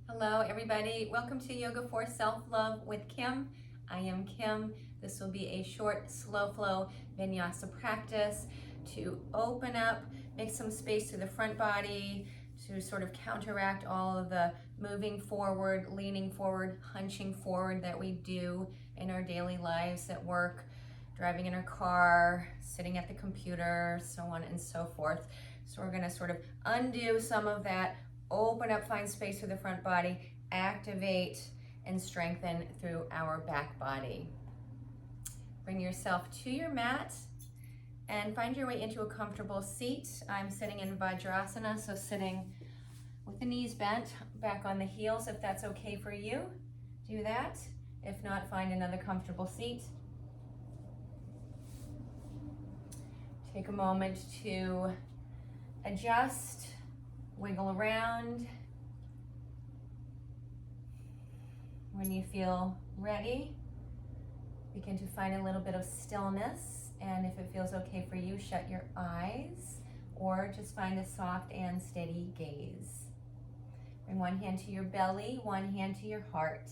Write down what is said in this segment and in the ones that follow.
Hello everybody, welcome to Yoga for Self-Love with Kim. I am Kim. This will be a short, slow flow Vinyasa practice to open up, make some space through the front body, to sort of counteract all of the moving forward, leaning forward, hunching forward that we do in our daily lives at work, driving in our car, sitting at the computer, so on and so forth. So we're going to sort of undo some of that, open up, find space through the front body, activate and strengthen through our back body. Bring yourself to your mat and find your way into a comfortable seat. I'm sitting in Vajrasana, so sitting with the knees bent, back on the heels. If that's okay for you, do that. If not, find another comfortable seat. Take a moment to adjust, wiggle around. When you feel ready, begin to find a little bit of stillness, and if it feels okay for you, shut your eyes or just find a soft and steady gaze. Bring one hand to your belly, one hand to your heart.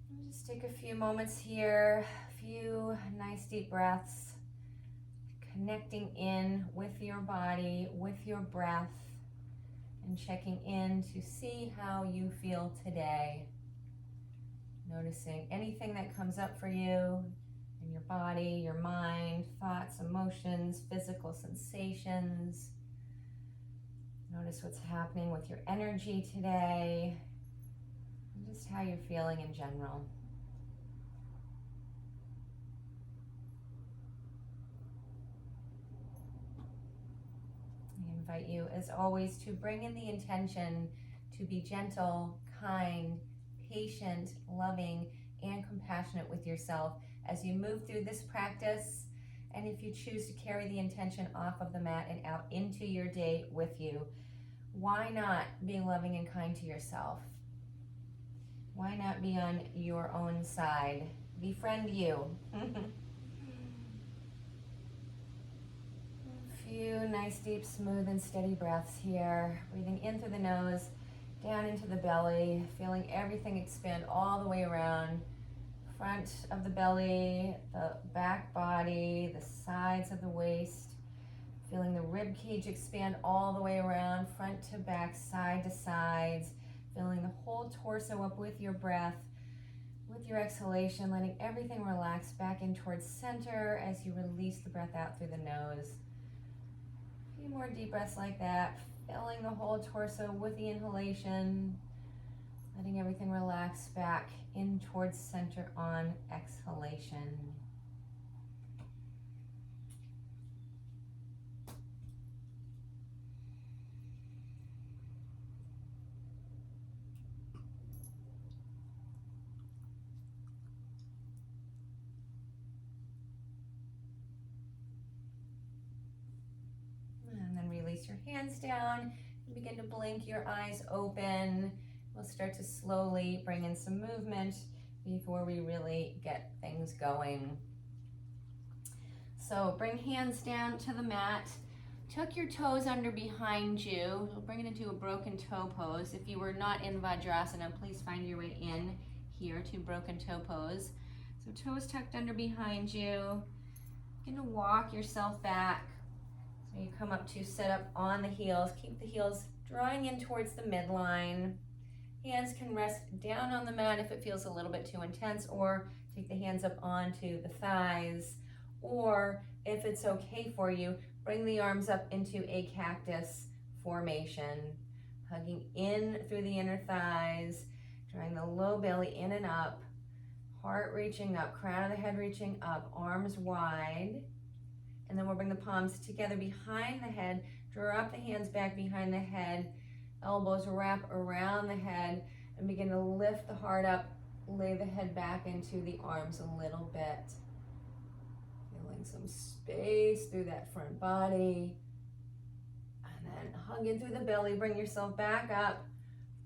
And just take a few moments here, a few nice deep breaths, connecting in with your body, with your breath, and checking in to see how you feel today. Noticing anything that comes up for you in your body, your mind, thoughts, emotions, physical sensations. Notice what's happening with your energy today, and just how you're feeling in general. I invite you, as always, to bring in the intention to be gentle, kind, patient, loving, and compassionate with yourself as you move through this practice. And if you choose to carry the intention off of the mat and out into your day with you, why not be loving and kind to yourself? Why not be on your own side? Befriend you. Few nice, deep, smooth, and steady breaths here. Breathing in through the nose, down into the belly, feeling everything expand all the way around. Front of the belly, the back body, the sides of the waist. Feeling the rib cage expand all the way around, front to back, side to sides. Feeling the whole torso up with your breath. With your exhalation, letting everything relax back in towards center as you release the breath out through the nose. A few more deep breaths like that, filling the whole torso with the inhalation, letting everything relax back in towards center on exhalation. And then release your hands down and begin to blink your eyes open. We'll start to slowly bring in some movement before we really get things going. So bring hands down to the mat. Tuck your toes under behind you. We'll bring it into a broken toe pose. If you were not in Vajrasana, please find your way in here to broken toe pose. So toes tucked under behind you. You're gonna walk yourself back. So you come up to sit up on the heels. Keep the heels drawing in towards the midline. Hands can rest down on the mat if it feels a little bit too intense, or take the hands up onto the thighs. Or if it's okay for you, bring the arms up into a cactus formation, hugging in through the inner thighs, drawing the low belly in and up, heart reaching up, crown of the head reaching up, arms wide. And then we'll bring the palms together behind the head, drop the hands back behind the head, elbows wrap around the head, and begin to lift the heart up, lay the head back into the arms a little bit. Feeling some space through that front body. And then hug in through the belly, bring yourself back up.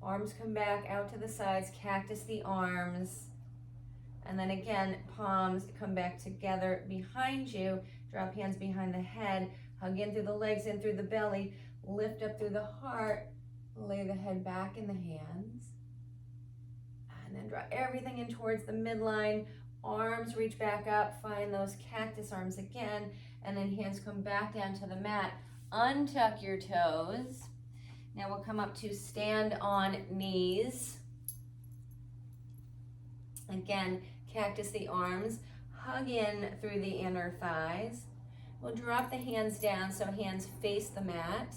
Arms come back out to the sides, cactus the arms. And then again, palms come back together behind you. Drop hands behind the head, hug in through the legs, in through the belly, lift up through the heart, Lay the head back in the hands. And then draw everything in towards the midline. Arms reach back up. Find those cactus arms again. And then hands come back down to the mat. Untuck your toes. Now we'll come up to stand on knees. Again, cactus the arms. Hug in through the inner thighs. We'll drop the hands down so hands face the mat.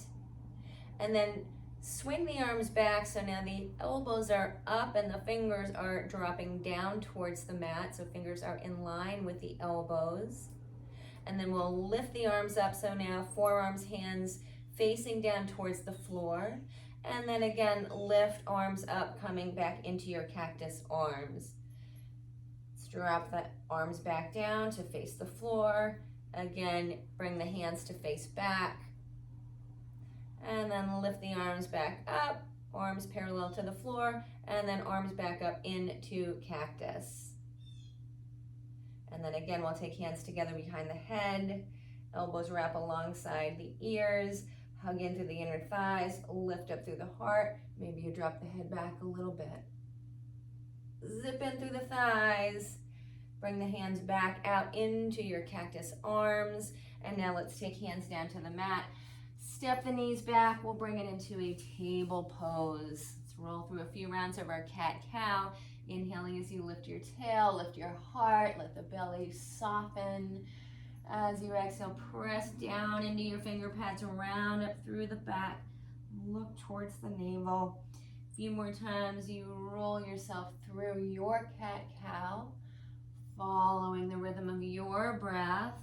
And then swing the arms back so now the elbows are up and the fingers are dropping down towards the mat. So fingers are in line with the elbows. And then we'll lift the arms up so now forearms, hands facing down towards the floor. And then again, lift arms up, coming back into your cactus arms. Let's drop the arms back down to face the floor. Again, bring the hands to face back. And then lift the arms back up, arms parallel to the floor, and then arms back up into cactus. And then again, we'll take hands together behind the head, elbows wrap alongside the ears, hug in through the inner thighs, lift up through the heart. Maybe you drop the head back a little bit. Zip in through the thighs. Bring the hands back out into your cactus arms. And now let's take hands down to the mat. Step the knees back. We'll bring it into a table pose. Let's roll through a few rounds of our cat-cow. Inhaling as you lift your tail, lift your heart, let the belly soften. As you exhale, press down into your finger pads, round up through the back. Look towards the navel. A few more times, you roll yourself through your cat-cow, following the rhythm of your breath.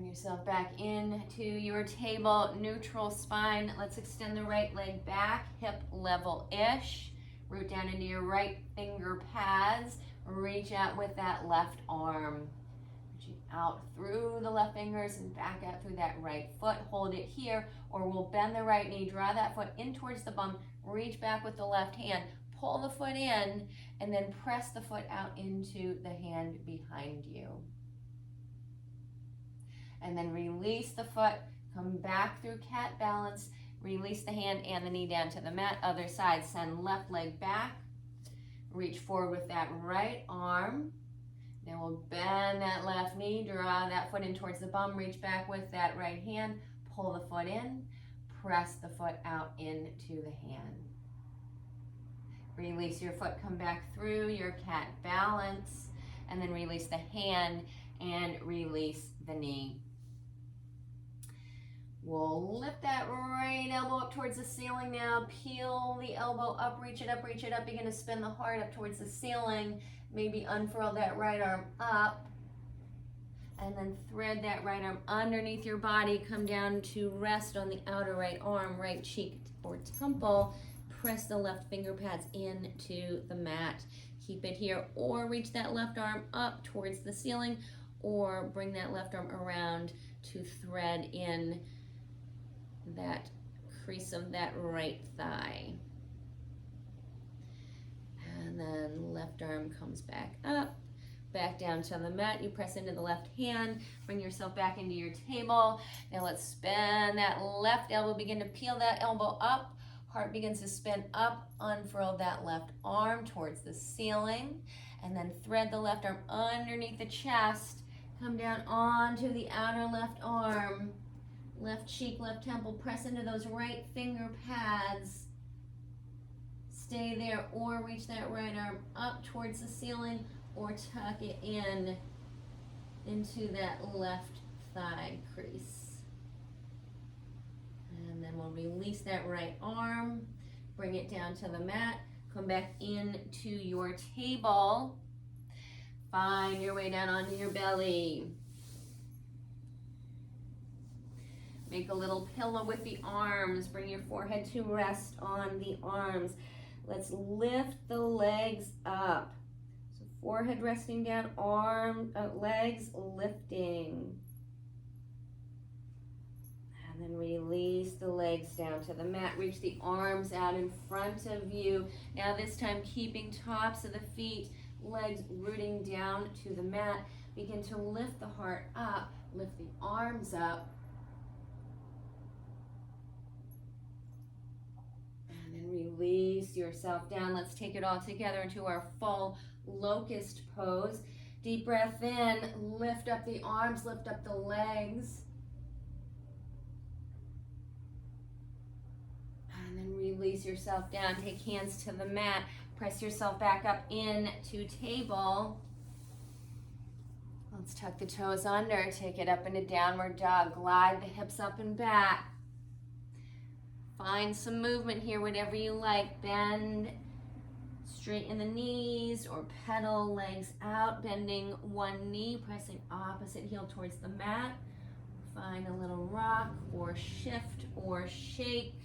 Yourself back into your table, neutral spine. Let's extend the right leg back, hip level-ish. Root down into your right finger pads. Reach out with that left arm. Reaching out through the left fingers and back out through that right foot. Hold it here, or we'll bend the right knee, draw that foot in towards the bum, reach back with the left hand, pull the foot in, and then press the foot out into the hand behind you. And then release the foot, come back through cat balance, release the hand and the knee down to the mat. Other side, send left leg back, reach forward with that right arm. Then we'll bend that left knee, draw that foot in towards the bum, reach back with that right hand, pull the foot in, press the foot out into the hand. Release your foot, come back through your cat balance, and then release the hand and release the knee. We'll lift that right elbow up towards the ceiling now. Peel the elbow up, reach it up, reach it up. Begin to spin the heart up towards the ceiling. Maybe unfurl that right arm up. And then thread that right arm underneath your body. Come down to rest on the outer right arm, right cheek or temple. Press the left finger pads into the mat. Keep it here, or reach that left arm up towards the ceiling, or bring that left arm around to thread in that crease of that right thigh. And then left arm comes back up, back down to the mat. You press into the left hand, bring yourself back into your table. Now let's spin that left elbow, begin to peel that elbow up. Heart begins to spin up, unfurl that left arm towards the ceiling, and then thread the left arm underneath the chest. Come down onto the outer left arm, left cheek, left temple. Press into those right finger pads. Stay there, or reach that right arm up towards the ceiling, or tuck it in into that left thigh crease. And then we'll release that right arm, bring it down to the mat, come back into your table. Find your way down onto your belly. Make a little pillow with the arms. Bring your forehead to rest on the arms. Let's lift the legs up. So forehead resting down, legs lifting. And then release the legs down to the mat. Reach the arms out in front of you. Now this time keeping tops of the feet, legs rooting down to the mat. Begin to lift the heart up, lift the arms up. And then release yourself down. Let's take it all together into our full locust pose. Deep breath in, lift up the arms, lift up the legs. And then release yourself down. Take hands to the mat. Press yourself back up into table. Let's tuck the toes under. Take it up into downward dog. Glide the hips up and back. Find some movement here, whatever you like. Bend, straighten the knees or pedal legs out. Bending one knee, pressing opposite heel towards the mat. Find a little rock or shift or shake.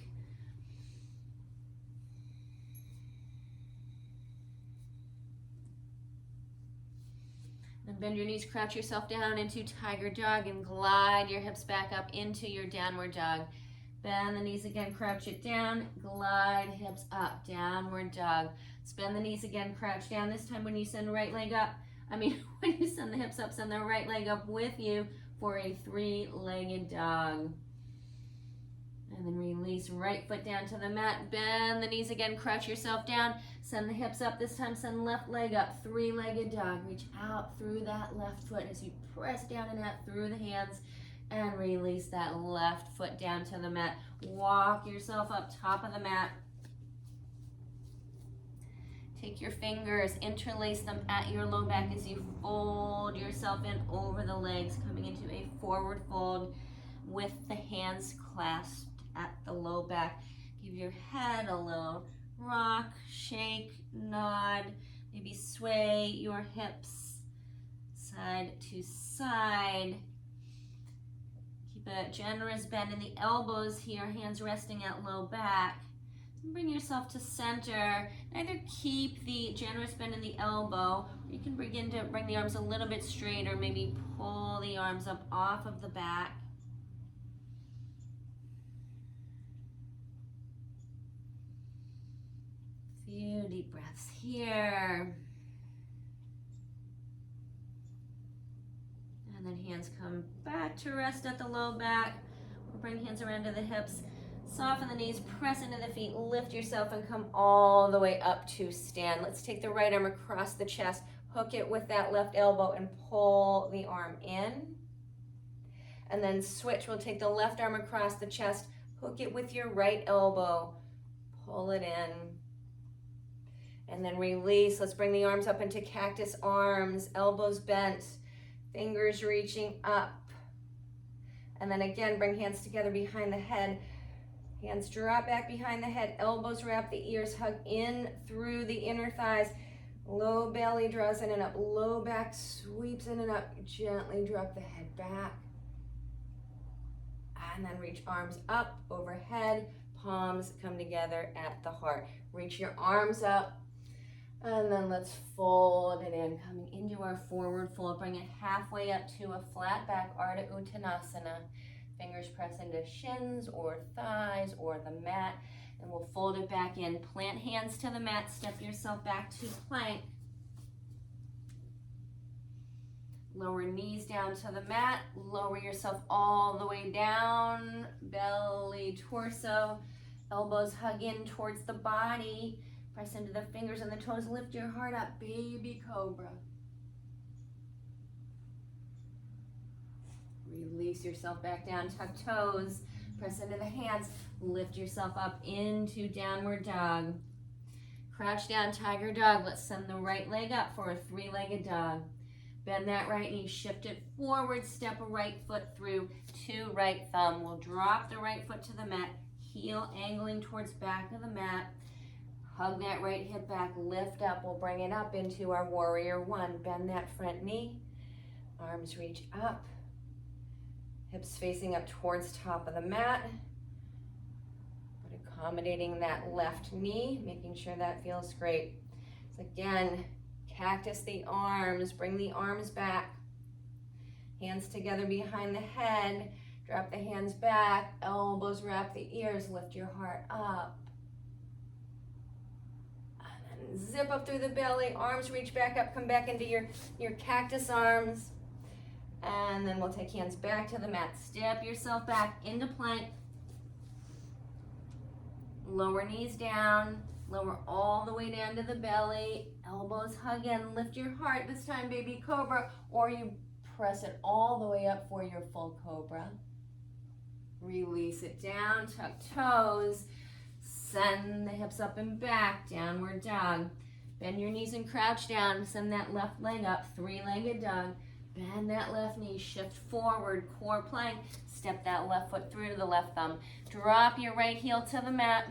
Then bend your knees, crouch yourself down into tiger dog and glide your hips back up into your downward dog. Bend the knees again, crouch it down, glide hips up, downward dog. Bend the knees again, crouch down. This time when you send the right leg up, when you send the hips up, send the right leg up with you for a three-legged dog. And then release right foot down to the mat. Bend the knees again, crouch yourself down. Send the hips up. This time send left leg up, three-legged dog. Reach out through that left foot as you press down and out through the hands. And release that left foot down to the mat. Walk yourself up top of the mat. Take your fingers, interlace them at your low back as you fold yourself in over the legs, coming into a forward fold with the hands clasped at the low back. Give your head a little rock, shake, nod, maybe sway your hips side to side. Keep a generous bend in the elbows here, hands resting at low back. Bring yourself to center. Either keep the generous bend in the elbow, or you can begin to bring the arms a little bit straighter, maybe pull the arms up off of the back. Few deep breaths here. And then hands come back to rest at the low back. We'll bring hands around to the hips. Soften the knees, press into the feet, lift yourself and come all the way up to stand. Let's take the right arm across the chest, hook it with that left elbow and pull the arm in. And then switch, we'll take the left arm across the chest, hook it with your right elbow, pull it in. And then release. Let's bring the arms up into cactus arms, elbows bent, fingers reaching up. And then again, bring hands together behind the head. Hands drop back behind the head, elbows wrap the ears, hug in through the inner thighs. Low belly draws in and up, low back sweeps in and up. Gently drop the head back. And then reach arms up overhead, palms come together at the heart. Reach your arms up. And then let's fold it in, coming into our forward fold. Bring it halfway up to a flat back, Ardha Uttanasana. Fingers press into shins or thighs or the mat, and we'll fold it back in. Plant hands to the mat, step yourself back to plank. Lower knees down to the mat, lower yourself all the way down, belly, torso, elbows hug in towards the body. Press into the fingers and the toes, lift your heart up, baby cobra. Release yourself back down, tuck toes, press into the hands, lift yourself up into downward dog. Crouch down, tiger dog. Let's send the right leg up for a three-legged dog. Bend that right knee, shift it forward, step a right foot through to right thumb. We'll drop the right foot to the mat, heel angling towards back of the mat. Hug that right hip back, lift up. We'll bring it up into our warrior one. Bend that front knee, arms reach up. Hips facing up towards top of the mat. But accommodating that left knee, making sure that feels great. So again, cactus the arms, bring the arms back. Hands together behind the head. Drop the hands back, elbows wrap the ears, lift your heart up. And then zip up through the belly, arms reach back up, come back into your cactus arms. And then we'll take hands back to the mat. Step yourself back into plank. Lower knees down, lower all the way down to the belly. Elbows hug in, lift your heart. This time, baby cobra, or you press it all the way up for your full cobra. Release it down, tuck toes. Send the hips up and back, downward dog. Bend your knees and crouch down. Send that left leg up, three-legged dog. Bend that left knee, shift forward, core plank. Step that left foot through to the left thumb. Drop your right heel to the mat.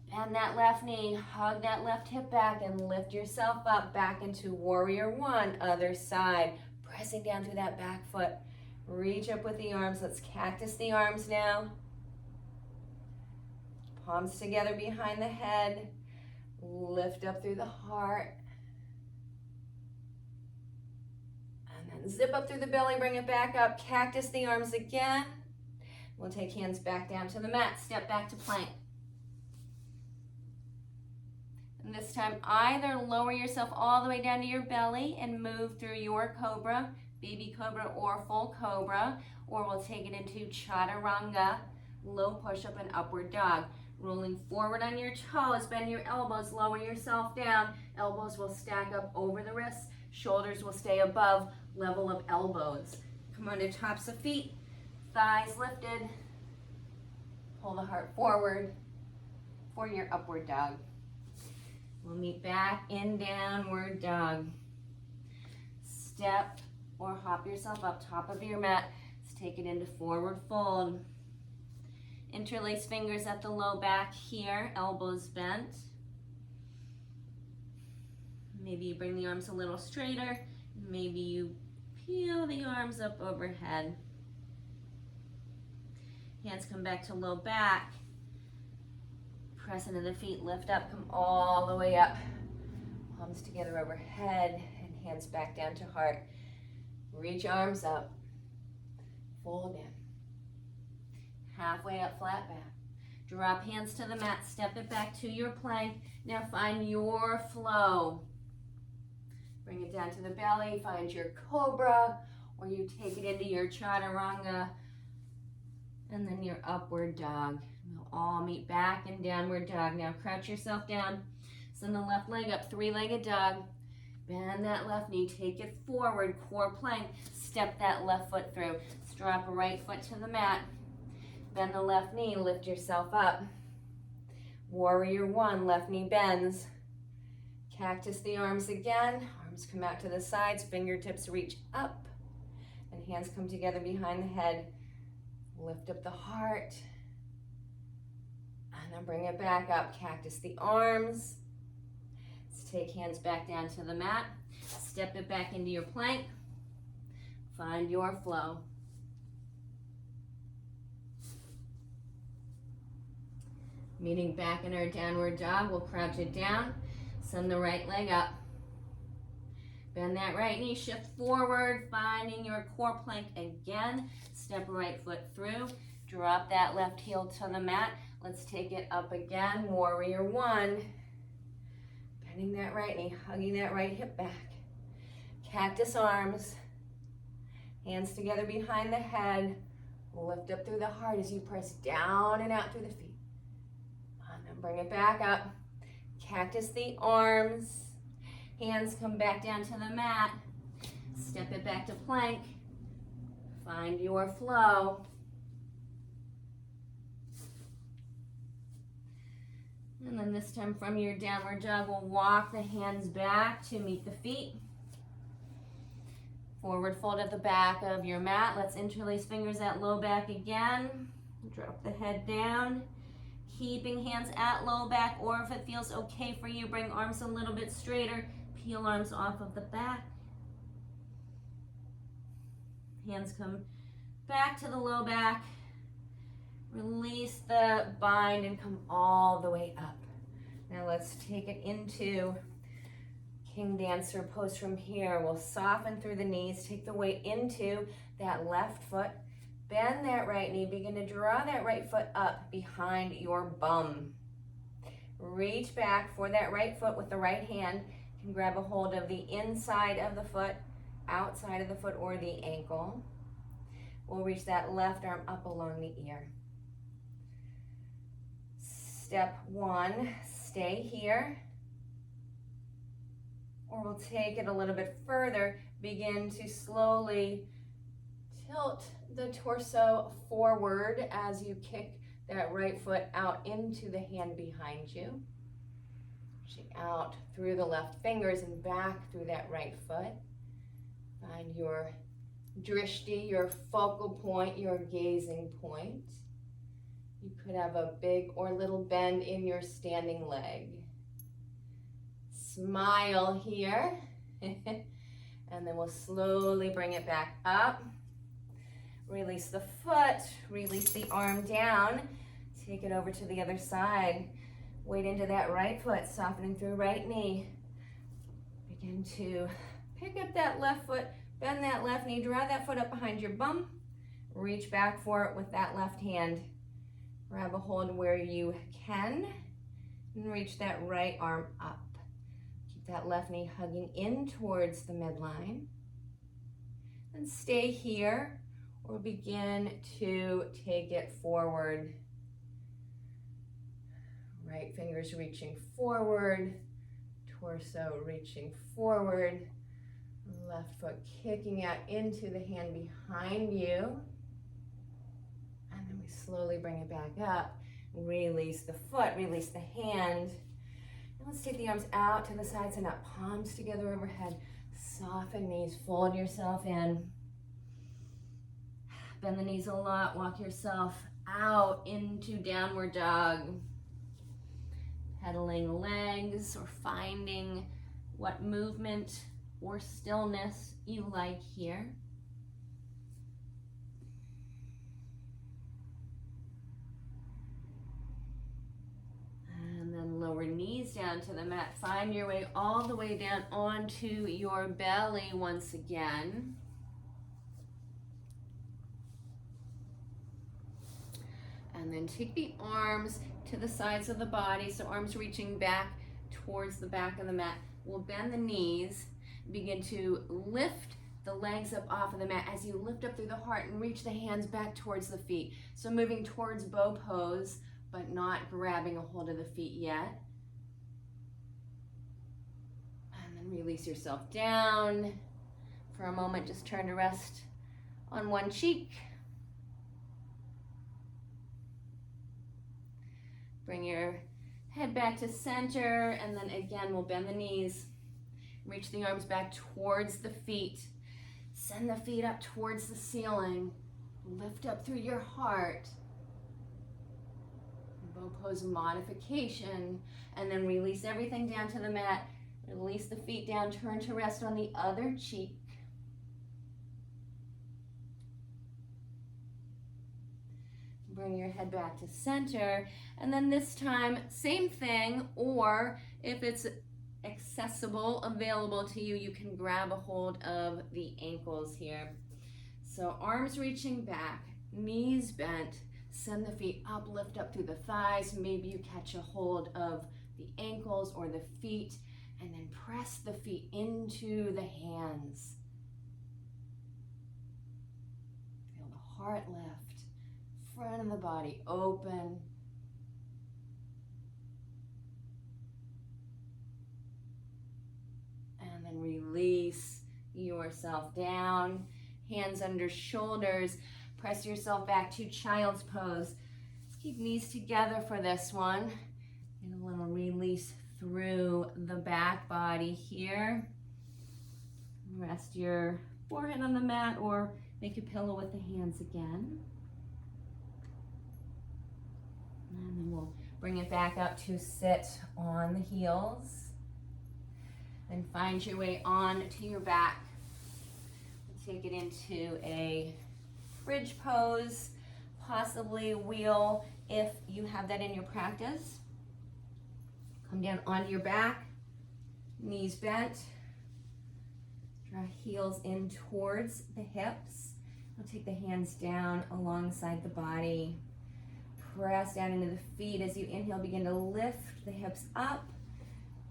Bend that left knee, hug that left hip back, and lift yourself up back into warrior one, other side. Pressing down through that back foot. Reach up with the arms. Let's cactus the arms now. Palms together behind the head. Lift up through the heart. And then zip up through the belly, bring it back up. Cactus the arms again. We'll take hands back down to the mat. Step back to plank. And this time, either lower yourself all the way down to your belly and move through your cobra, baby cobra or full cobra, or we'll take it into chaturanga, low push-up and upward dog. Rolling forward on your toes, bend your elbows, lower yourself down. Elbows will stack up over the wrists. Shoulders will stay above level of elbows. Come on to tops of feet, thighs lifted. Pull the heart forward for your upward dog. We'll meet back in downward dog. Step or hop yourself up top of your mat. Let's take it into forward fold. Interlace fingers at the low back here, elbows bent. Maybe you bring the arms a little straighter. Maybe you peel the arms up overhead. Hands come back to low back. Press into the feet, lift up, come all the way up. Palms together overhead and hands back down to heart. Reach arms up, fold in. Halfway up, flat back. Drop hands to the mat, step it back to your plank. Now find your flow. Bring it down to the belly, find your cobra, or you take it into your chaturanga, and then your upward dog. We'll all meet back in downward dog. Now crouch yourself down, send the left leg up, three-legged dog. Bend that left knee, take it forward, core plank. Step that left foot through. Let's drop a right foot to the mat. Bend the left knee, lift yourself up. Warrior one, left knee bends. Cactus the arms again. Arms come out to the sides, fingertips reach up, and hands come together behind the head. Lift up the heart, and then bring it back up. Cactus the arms. Let's take hands back down to the mat. Step it back into your plank. Find your flow. Meeting back in our downward dog, we'll crouch it down. Send the right leg up. Bend that right knee, shift forward, finding your core plank again. Step right foot through. Drop that left heel to the mat. Let's take it up again. Warrior one. Bending that right knee, hugging that right hip back. Cactus arms. Hands together behind the head. Lift up through the heart as you press down and out through the feet. And then bring it back up. Cactus the arms. Hands come back down to the mat. Step it back to plank. Find your flow. And then this time from your downward dog, we'll walk the hands back to meet the feet. Forward fold at the back of your mat. Let's interlace fingers at low back again. Drop the head down. Keeping hands at low back, or if it feels okay for you, bring arms a little bit straighter. Peel arms off of the back. Hands come back to the low back. Release the bind and come all the way up. Now let's take it into King Dancer pose from here. We'll soften through the knees, take the weight into that left foot. Bend that right knee. Begin to draw that right foot up behind your bum. Reach back for that right foot with the right hand. You can grab a hold of the inside of the foot, outside of the foot, or the ankle. We'll reach that left arm up along the ear. Step one, stay here. Or we'll take it a little bit further. Begin to slowly tilt the torso forward as you kick that right foot out into the hand behind you. Reaching out through the left fingers and back through that right foot. Find your drishti, your focal point, your gazing point. You could have a big or little bend in your standing leg. Smile here. And then we'll slowly bring it back up. Release the foot, release the arm down. Take it over to the other side. Weight into that right foot, softening through right knee. Begin to pick up that left foot, bend that left knee, draw that foot up behind your bum. Reach back for it with that left hand. Grab a hold where you can and reach that right arm up. Keep that left knee hugging in towards the midline. And stay here or begin to take it forward. Right fingers reaching forward, torso reaching forward, left foot kicking out into the hand behind you. And then we slowly bring it back up. Release the foot, release the hand. And let's take the arms out to the sides and up, palms together overhead. Soften knees, fold yourself in. Bend the knees a lot, walk yourself out into downward dog. Pedaling legs or finding what movement or stillness you like here. And then lower knees down to the mat. Find your way all the way down onto your belly once again. And then take the arms to the sides of the body, so arms reaching back towards the back of the mat. We'll bend the knees, begin to lift the legs up off of the mat as you lift up through the heart and reach the hands back towards the feet. So moving towards bow pose, but not grabbing a hold of the feet yet. And then release yourself down. For a moment, just turn to rest on one cheek. Bring your head back to center, and then again, we'll bend the knees. Reach the arms back towards the feet. Send the feet up towards the ceiling. Lift up through your heart. Bow pose modification, and then release everything down to the mat. Release the feet down, turn to rest on the other cheek. Bring your head back to center, and then this time, same thing, or if it's accessible, available to you, you can grab a hold of the ankles here. So arms reaching back, knees bent, send the feet up, lift up through the thighs. Maybe you catch a hold of the ankles or the feet, and then press the feet into the hands. Feel the heart lift, front of the body open. And then release yourself down, hands under shoulders. Press yourself back to child's pose. Let's keep knees together for this one. And a little release through the back body here. Rest your forehead on the mat or make a pillow with the hands again. And then we'll bring it back up to sit on the heels. Then find your way on to your back. Take it into a bridge pose, possibly wheel if you have that in your practice. Come down onto your back, knees bent. Draw heels in towards the hips. We'll take the hands down alongside the body. Press down into the feet. As you inhale, begin to lift the hips up.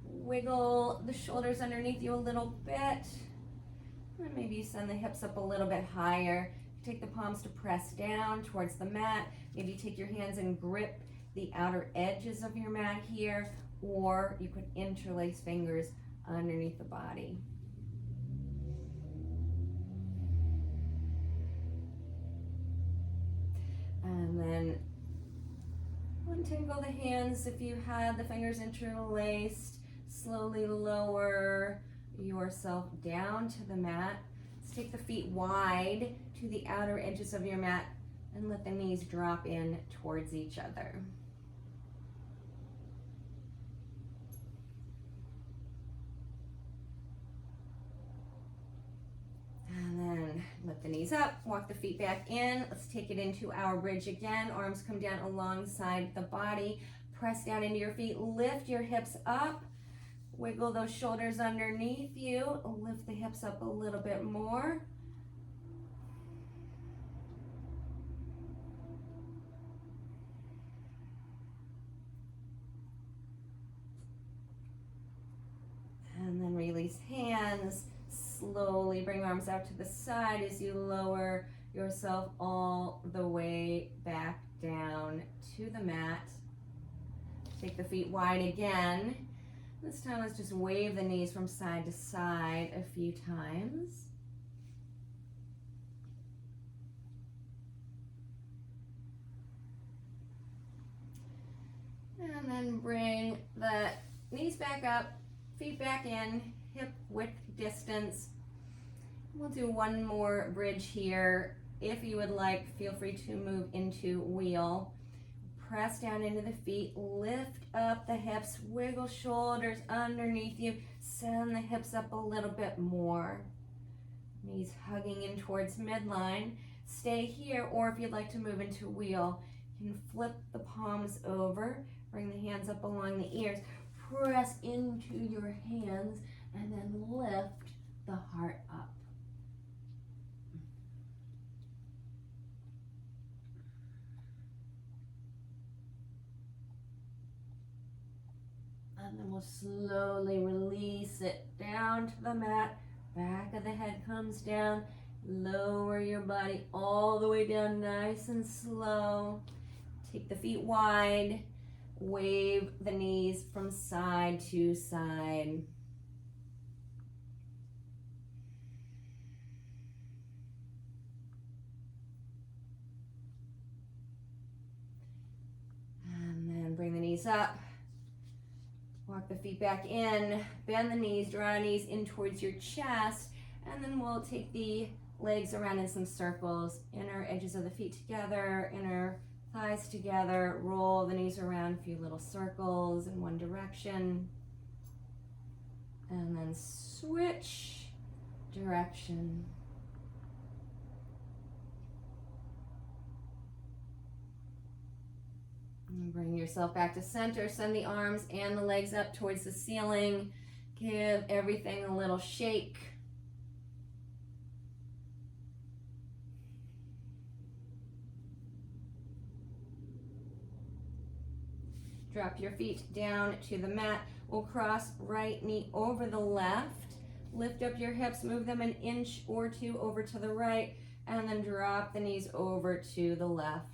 Wiggle the shoulders underneath you a little bit. And maybe you send the hips up a little bit higher. Take the palms to press down towards the mat. Maybe take your hands and grip the outer edges of your mat here, or you could interlace fingers underneath the body. And then untangle the hands if you had the fingers interlaced. Slowly lower yourself down to the mat. Let's take the feet wide to the outer edges of your mat and let the knees drop in towards each other. And then lift the knees up, walk the feet back in. Let's take it into our bridge again. Arms come down alongside the body. Press down into your feet, lift your hips up. Wiggle those shoulders underneath you. Lift the hips up a little bit more. And then release hands. Slowly bring arms out to the side as you lower yourself all the way back down to the mat. Take the feet wide again. This time let's just wave the knees from side to side a few times. And then bring the knees back up, feet back in, hip width distance. We'll do one more bridge here. If you would like, feel free to move into wheel. Press down into the feet, lift up the hips, wiggle shoulders underneath you, send the hips up a little bit more. Knees hugging in towards midline. Stay here, or if you'd like to move into wheel, you can flip the palms over, bring the hands up along the ears, press into your hands, and then lift the heart up. And then we'll slowly release it down to the mat. Back of the head comes down. Lower your body all the way down nice and slow. Take the feet wide. Wave the knees from side to side. And then bring the knees up. Walk the feet back in, bend the knees, draw knees in towards your chest, and then we'll take the legs around in some circles. Inner edges of the feet together, inner thighs together, roll the knees around a few little circles in one direction, and then switch direction. And bring yourself back to center. Send the arms and the legs up towards the ceiling. Give everything a little shake. Drop your feet down to the mat. We'll cross right knee over the left. Lift up your hips, move them an inch or two over to the right, and then drop the knees over to the left.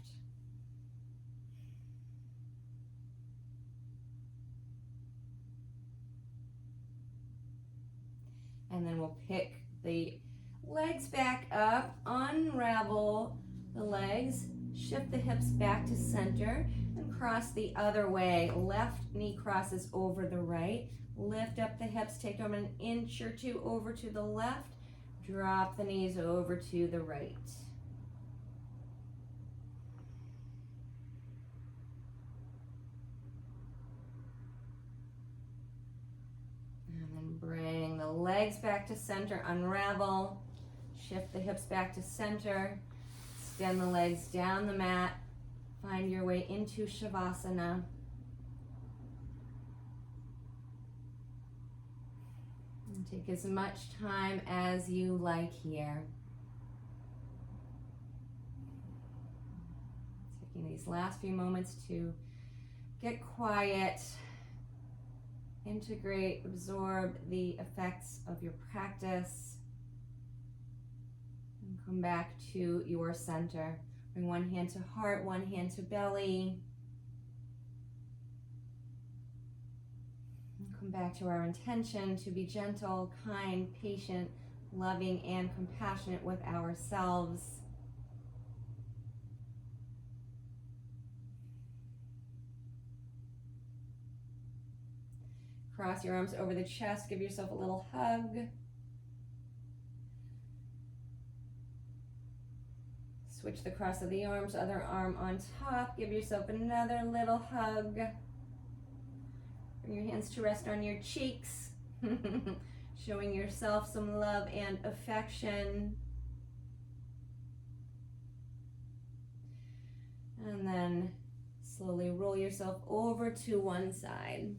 And then we'll pick the legs back up, unravel the legs, shift the hips back to center, and cross the other way. Left knee crosses over the right. Lift up the hips, take them an inch or two over to the left. Drop the knees over to the right. Bring the legs back to center, unravel, shift the hips back to center, extend the legs down the mat, find your way into Shavasana. And take as much time as you like here. these last few moments to get quiet, integrate, absorb the effects of your practice, and come back to your center. Bring one hand to heart, one hand to belly. And come back to our intention to be gentle, kind, patient, loving, and compassionate with ourselves. Cross your arms over the chest, give yourself a little hug. Switch the cross of the arms, other arm on top. Give yourself another little hug. Bring your hands to rest on your cheeks. Showing yourself some love and affection. And then slowly roll yourself over to one side.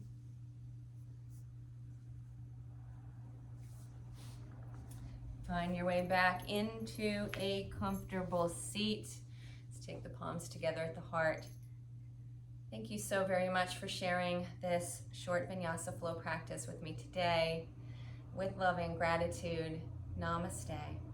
Find your way back into a comfortable seat. Let's take the palms together at the heart. Thank you so very much for sharing this short Vinyasa flow practice with me today. With love and gratitude, namaste.